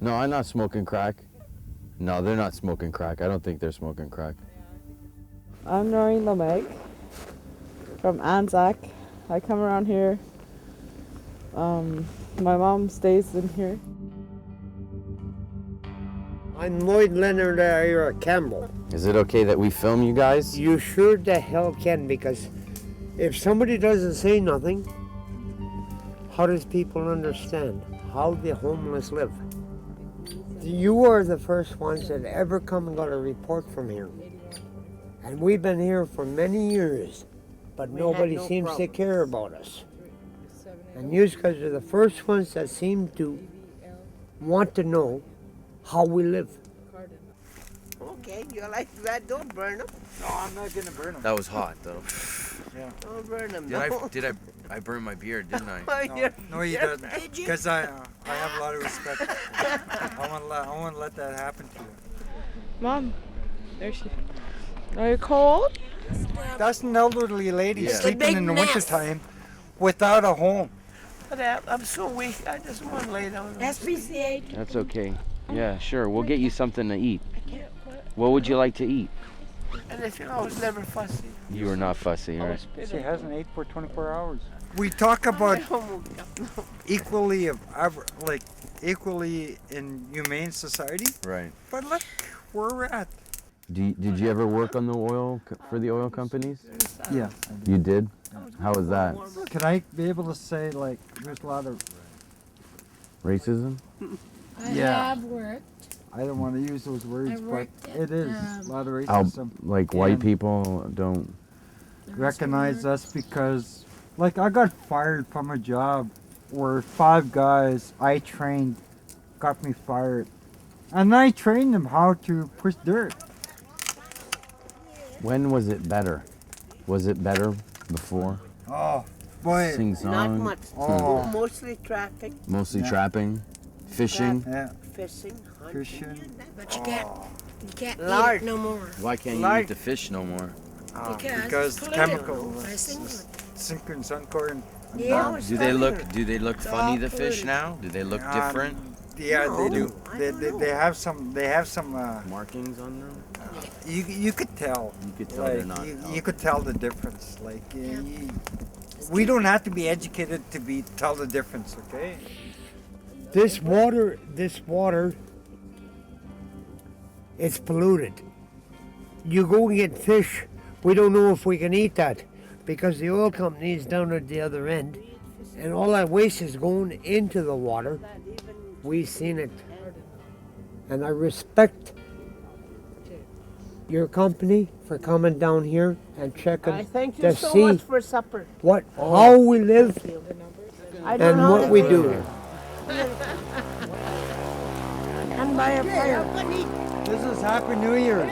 No, I'm not smoking crack. No, they're not smoking crack. I don't think they're smoking crack. I'm Noreen Lemeg from Anzac. I come around here. My mom stays in here. I'm Lloyd Leonard here at Campbell. Is it okay that we film you guys? You sure the hell can, because if somebody doesn't say nothing, how does people understand how the homeless live? You are the first ones that ever come and got a report from here. And we've been here for many years, but nobody seems to care about us. And you guys are the first ones that seem to want to know how we live. Okay, you like that? Don't burn them. No, I'm not gonna burn them. That was hot, though. Yeah. Don't burn them. I burned my beard, didn't I? No, you didn't. Because I have a lot of respect. I want to let that happen to you. Mom, there she. Are you cold? That's an elderly lady Yeah. sleeping in the wintertime without a home. But I'm so weak. I just want to lay down. SPCA. That's okay. Yeah, sure. We'll get you something to eat. What would you like to eat? And if I was never fussy. You are not fussy, right? She hasn't ate for 24 hours. We talk about equally in humane society, Right. but look where we're at. Did you ever work on the for the oil companies? Yeah. You did? How was that? Can I be able to say, like, there's a lot of... Racism? I Yeah. have worked. I don't want to use those words, I but worked at, it is a lot of How, racism. like white And people don't... recognize us because, like, I got fired from a job where 5 guys I trained got me fired. And I trained them how to push dirt. When was it better? Was it better before? Oh, boy. Sing song? Not much. Oh. Mostly traffic, Mostly Yeah. trapping? Fishing? Yeah, fishing, hunting. Christian. But you can't eat Large. it no more. Why can't you Like- eat the fish no more? it's Because polluted. chemicals, I think Sinker and Suncor. Yeah. Do they look funny, the fish now? Do they look different? Yeah, they No, do. I They, don't they, know. they have some. Markings on them? You could tell. You could tell they're Like, not. you could tell the difference. Like we don't have to be educated to tell the difference. Okay. This water, it's polluted. You go and get fish, we don't know if we can eat that because the oil company is down at the other end and all that waste is going into the water. We've seen it. And I respect your company for coming down here and checking I thank you to so see much for supper. how we live I don't and know what that we we- do. And by a fire. This is Happy New Year's.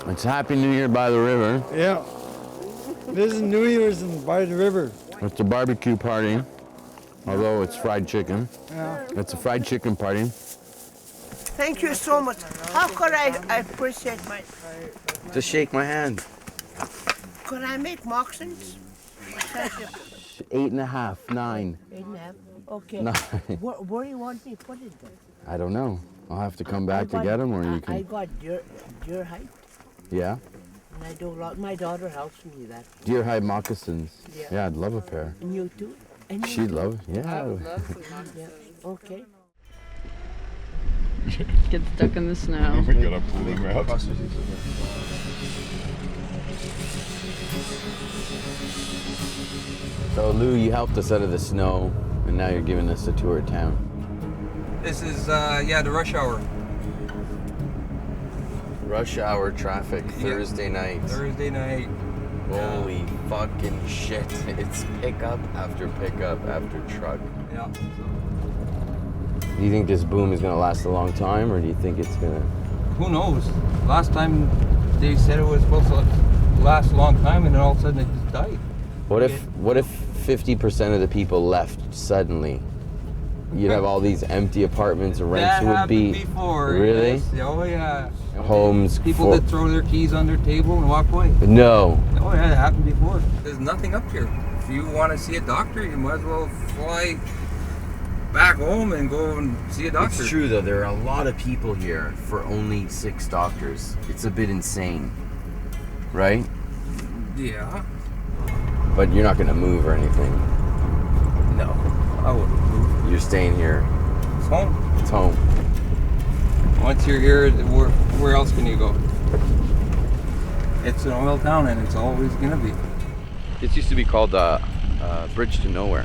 It's Happy New Year by the river. Yeah. This is New Year's by the river. It's a barbecue party, although it's fried chicken. Yeah. It's a fried chicken party. Thank you so much. How could I appreciate my... Just shake my hand. Could I make moccasins? 8.5, 9. Okay. 9. Where do you want me to put it then? I don't know. I'll have to come back to get them, or you I can. got deer height, Yeah? and I do a lot. My daughter helps me with that. Deer hide moccasins. Yeah. Yeah, I'd love a pair. And you too? And you She'd too? love it. Yeah. Yeah. Okay. Get stuck in the snow. We gotta pull them out. So Lou, you helped us out of the snow, and now you're giving us a tour of town. This is, the rush hour. Rush hour traffic, Thursday night. Thursday night. Holy fucking shit. It's pickup after pickup after truck. Yeah. Do you think this boom is gonna last a long time, or do you think it's gonna... Who knows? Last time they said it was supposed to last a long time, and then all of a sudden it just died. What if 50% of the people left suddenly? You'd have all these empty apartments, rents That would happened be... before. Really? Yes. Oh yeah. Homes People that throw their keys on their table and walk away. No. Oh yeah, it happened before. There's nothing up here. If you want to see a doctor, you might as well fly back home and go and see a doctor. It's true though, there are a lot of people here for only 6 doctors. It's a bit insane, right? Yeah. But you're not gonna move or anything. No, I wouldn't move. You're staying here. It's home. It's home. Once you're here, where else can you go? It's an oil town, and it's always gonna be. This used to be called Bridge to Nowhere,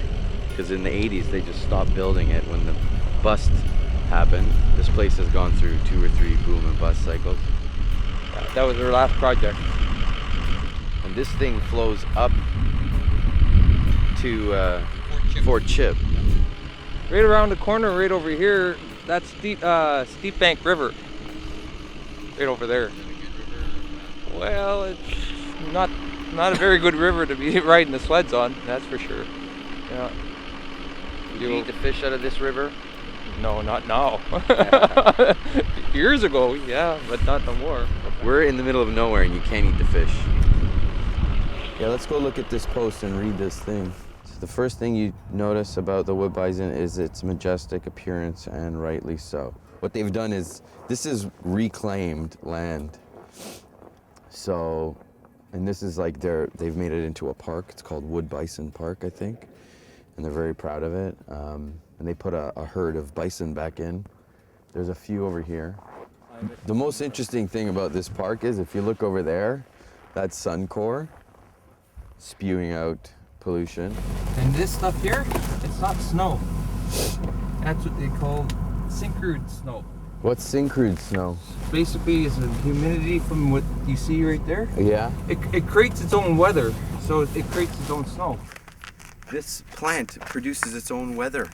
because in the 80s they just stopped building it when the bust happened. This place has gone through 2 or 3 boom and bust cycles. That was their last project. And this thing flows up to Fort Chip. Right around the corner, right over here, that's Steep Bank River. Right over there. Well, it's not a very good river to be riding the sleds on, that's for sure. Yeah. Do you eat the fish out of this river? No, not now. Years ago, yeah, but not no more. We're in the middle of nowhere and you can't eat the fish. Yeah, let's go look at this post and read this thing. So the first thing you notice about the wood bison is its majestic appearance, and rightly so. What they've done is, this is reclaimed land. So, and this is like they've made it into a park. It's called Wood Bison Park, I think. And they're very proud of it. And they put a herd of bison back in. There's a few over here. The most interesting thing about this park is if you look over there, that's Suncor spewing out pollution. And this stuff here, it's not snow. That's what they call synchroned snow. What's syncrude snow? Basically, it's the humidity from what you see right there. Yeah. It creates its own weather, so it creates its own snow. This plant produces its own weather.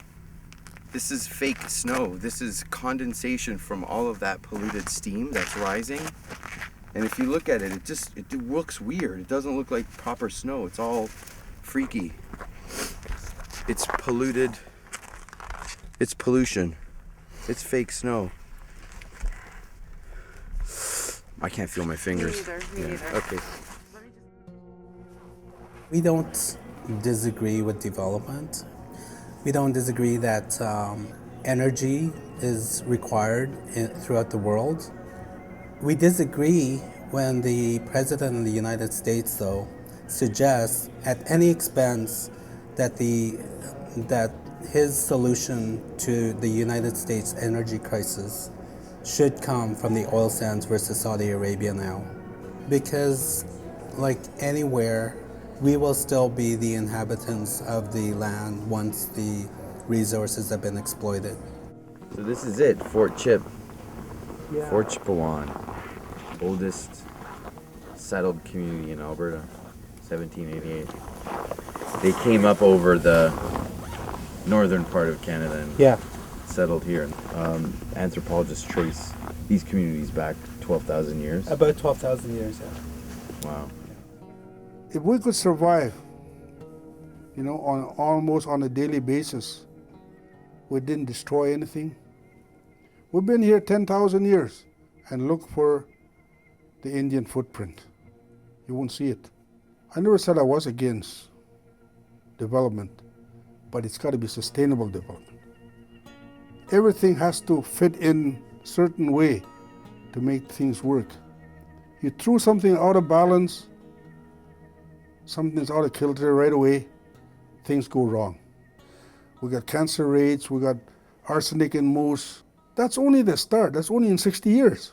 This is fake snow. This is condensation from all of that polluted steam that's rising. And if you look at it, it looks weird. It doesn't look like proper snow. It's all freaky. It's polluted. It's pollution. It's fake snow. I can't feel my fingers. Me neither. Okay. We don't disagree with development. We don't disagree that energy is required throughout the world. We disagree when the President of the United States, though, suggests at any expense that his solution to the United States energy crisis should come from the oil sands versus Saudi Arabia now. Because, like anywhere, we will still be the inhabitants of the land once the resources have been exploited. So this is it, Fort Chip. Yeah. Fort Chipewyan, oldest settled community in Alberta, 1788. They came up over the northern part of Canada and settled here. Anthropologists trace these communities back 12,000 years. About 12,000 years, yeah. Wow. If we could survive, on almost on a daily basis, we didn't destroy anything. We've been here 10,000 years and look for the Indian footprint. You won't see it. I never said I was against development, but it's got to be sustainable development. Everything has to fit in a certain way to make things work. You threw something out of balance, something's out of kilter right away, things go wrong. We got cancer rates, we got arsenic in moose. That's only the start, that's only in 60 years.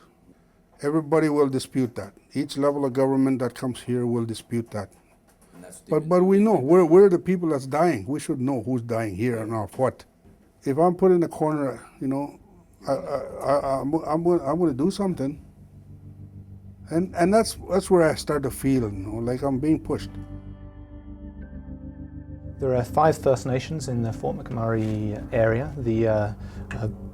Everybody will dispute that. Each level of government that comes here will dispute that. But we know, we're the people that's dying. We should know who's dying here and off what. If I'm put in a corner, I'm going to do something. And that's where I start to feel, like I'm being pushed. There are 5 First Nations in the Fort McMurray area. The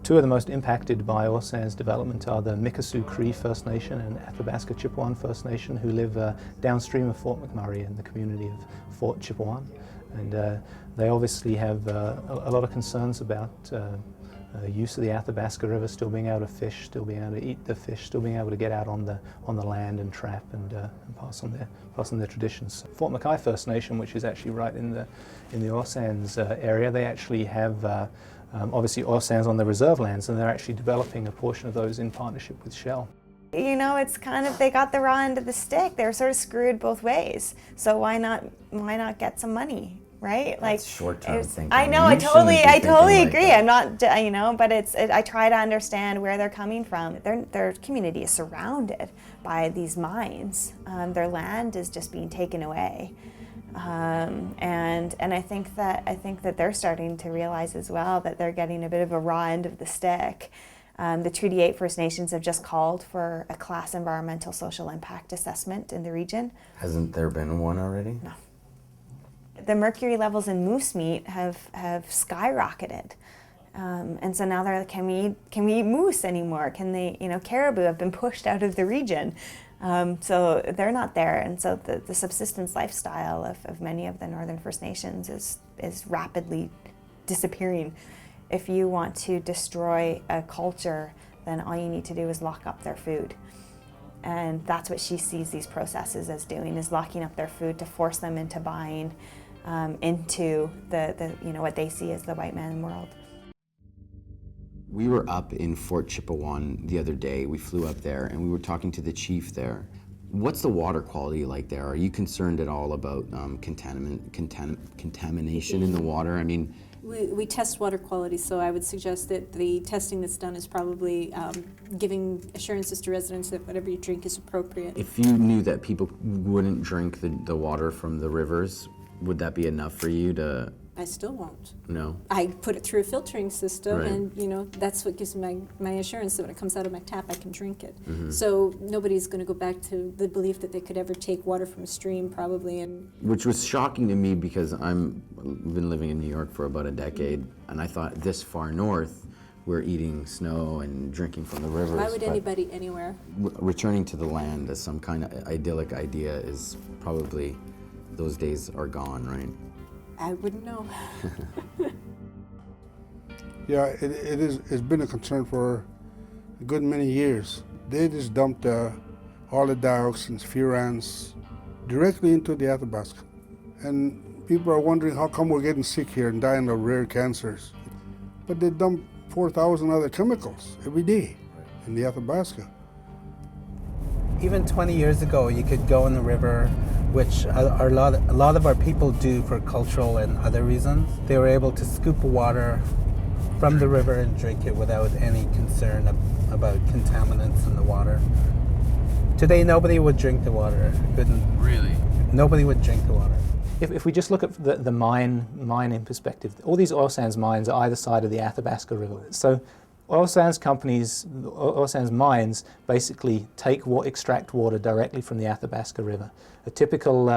2 of the most impacted by oil sands development are the Mikisew Cree First Nation and Athabasca Chipewyan First Nation, who live downstream of Fort McMurray in the community of Fort Chipewyan. And they obviously have a lot of concerns about use of the Athabasca River, still being able to fish, still being able to eat the fish, still being able to get out on the land and trap and pass on their traditions. Fort McKay First Nation, which is actually right in the oil sands area, they actually have obviously oil sands on the reserve lands, and they're actually developing a portion of those in partnership with Shell. You know, it's kind of, they got the raw end of the stick. They were sort of screwed both ways. So why not get some money, right? That's short-term thinking. I know, You I totally shouldn't be thinking agree. like I'm not, you know, but I try to understand where they're coming from. Their community is surrounded by these mines. Their land is just being taken away. And I think that they're starting to realize as well that they're getting a bit of a raw end of the stick. The Treaty 8 First Nations have just called for a class environmental social impact assessment in the region. Hasn't there been one already? No. The mercury levels in moose meat have skyrocketed. And so now they're like, can we eat moose anymore? Can they, you know, caribou have been pushed out of the region. So they're not there. And so the subsistence lifestyle of many of the Northern First Nations is rapidly disappearing. If you want to destroy a culture, then all you need to do is lock up their food. And that's what she sees these processes as doing, is locking up their food to force them into buying into the you know, what they see as the white man world. We were up in Fort Chipewyan the other day. We flew up there and we were talking to the chief there. What's the water quality like there? Are you concerned at all about contamination in the water? I mean, we test water quality, so I would suggest that the testing that's done is probably giving assurances to residents that whatever you drink is appropriate. if you knew that people wouldn't drink the water from the rivers, would that be enough for you to? I still won't. No. I put it through a filtering system, Right. and you know that's what gives me my assurance that when it comes out of my tap, I can drink it. Mm-hmm. So nobody's going to go back to the belief that they could ever take water from a stream, probably. And Which was shocking to me because I've been living in New York for about a decade, and I thought this far north, we're eating snow and drinking from the rivers. why would but anybody anywhere? returning to the land as some kind of idyllic idea is probably, those days are gone, right? I wouldn't know. Yeah, it's been a concern for a good many years. They just dumped all the dioxins, furans, directly into the Athabasca. And people are wondering how come we're getting sick here and dying of rare cancers. But they dump 4,000 other chemicals every day in the Athabasca. Even 20 years ago, you could go in the river, which a lot of our people do for cultural and other reasons. They were able to scoop water from the river and drink it without any concern about contaminants in the water. Today, nobody would drink the water. Really? Nobody would drink the water. If we just look at the mine in perspective, all these oil sands mines are either side of the Athabasca River. So oil sands companies, oil sands mines basically extract water directly from the Athabasca River. A typical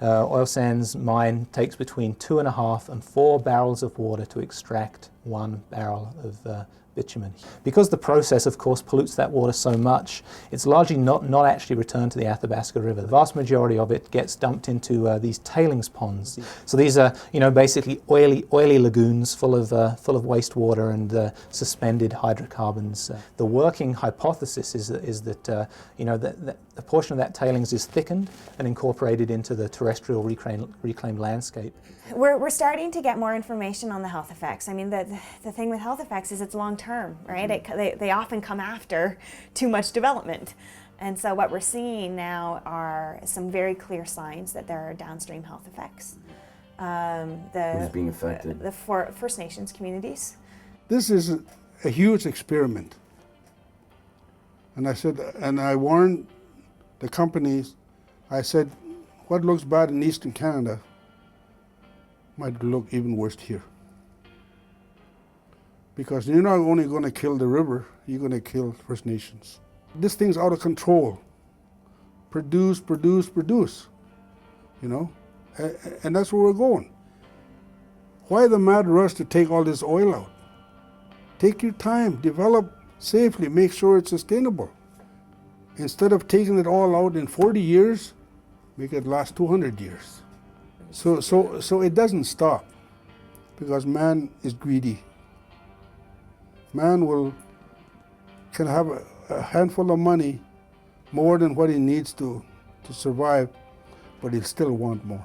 oil sands mine takes between 2.5 and 4 barrels of water to extract 1 barrel of bitumen. Because the process, of course, pollutes that water so much, it's largely not actually returned to the Athabasca River. The vast majority of it gets dumped into these tailings ponds. So these are, basically oily lagoons full of wastewater and suspended hydrocarbons. The working hypothesis is that the portion of that tailings is thickened and incorporated into the terrestrial reclaimed landscape. We're starting to get more information on the health effects. I mean, the thing with health effects is it's long term, right? They often come after too much development. And so what we're seeing now are some very clear signs that there are downstream health effects. Who's being affected? The First Nations communities. This is a huge experiment. And I warned the companies, I said, what looks bad in Eastern Canada might look even worse here. Because you're not only going to kill the river, you're going to kill First Nations. This thing's out of control. Produce, and that's where we're going. Why the mad rush to take all this oil out? Take your time, develop safely, make sure it's sustainable. Instead of taking it all out in 40 years, make it last 200 years. So it doesn't stop, because man is greedy. Man can have a handful of money, more than what he needs to survive, but he'll still want more.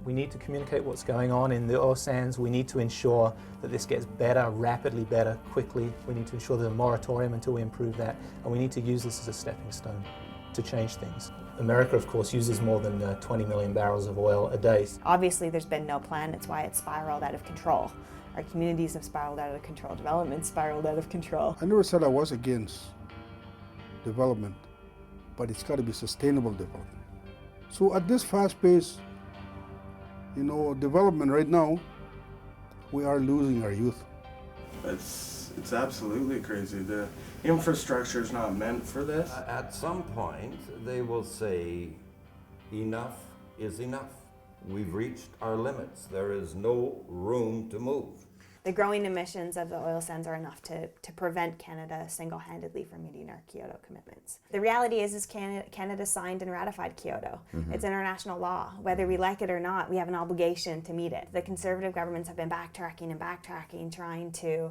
We need to communicate what's going on in the oil sands. We need to ensure that this gets better, rapidly better, quickly. We need to ensure there's a moratorium until we improve that, and we need to use this as a stepping stone to change things. America, of course, uses more than 20 million barrels of oil a day. Obviously, there's been no plan. It's why it's spiraled out of control. Our communities have spiraled out of control. Development spiraled out of control. I never said I was against development, but it's got to be sustainable development. So at this fast pace, development right now, we are losing our youth. It's absolutely crazy. The infrastructure is not meant for this. At some point, they will say, enough is enough. We've reached our limits. There is no room to move. The growing emissions of the oil sands are enough to prevent Canada single-handedly from meeting our Kyoto commitments. The reality is Canada signed and ratified Kyoto. It's international law. Whether we like it or not, we have an obligation to meet it. The Conservative governments have been backtracking, trying to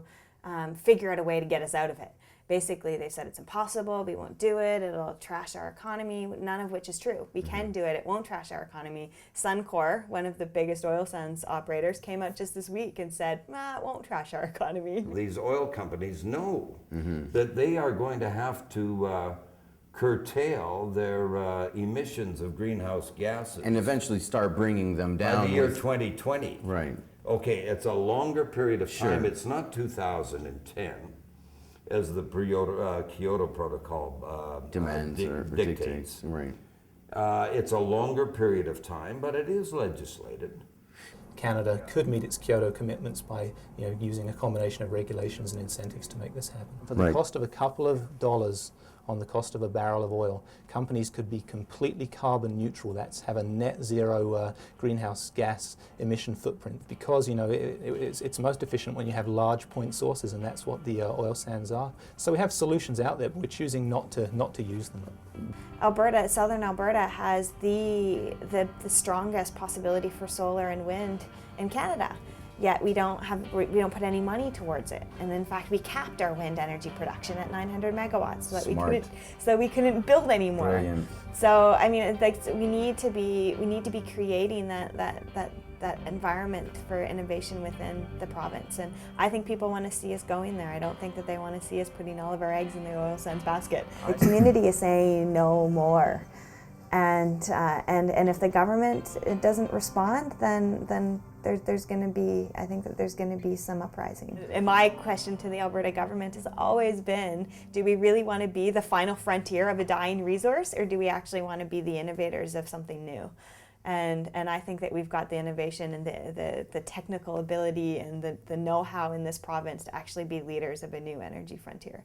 figure out a way to get us out of it. Basically, they've said it's impossible, we won't do it, it'll trash our economy, none of which is true. We can do it, it won't trash our economy. Suncor, one of the biggest oil sands operators, came out just this week and said, it won't trash our economy. These oil companies know that they are going to have to curtail their emissions of greenhouse gases. And eventually start bringing them down. By the year 2020. Right. Okay, it's a longer period of time. It's not 2010. As the Kyoto Protocol demands or dictates. Right. It's a longer period of time, but it is legislated. Canada could meet its Kyoto commitments by using a combination of regulations and incentives to make this happen. For the cost of a couple of dollars on the cost of a barrel of oil, companies could be completely carbon neutral. That's have a net zero greenhouse gas emission footprint, because it's most efficient when you have large point sources, and that's what the oil sands are. So we have solutions out there, but we're choosing not to use them. Alberta, southern Alberta, has the strongest possibility for solar and wind in Canada. Yet we don't put any money towards it, and in fact we capped our wind energy production at 900 megawatts, so that we couldn't build anymore. Brilliant. So I mean, we need to be creating that environment for innovation within the province, and I think people want to see us going there. I don't think that they want to see us putting all of our eggs in the oil sands basket. The community is saying no more, and if the government doesn't respond, then there's going to be, I think that there's going to be some uprising. And my question to the Alberta government has always been, do we really want to be the final frontier of a dying resource, or do we actually want to be the innovators of something new? And I think that we've got the innovation and the technical ability and the know-how in this province to actually be leaders of a new energy frontier.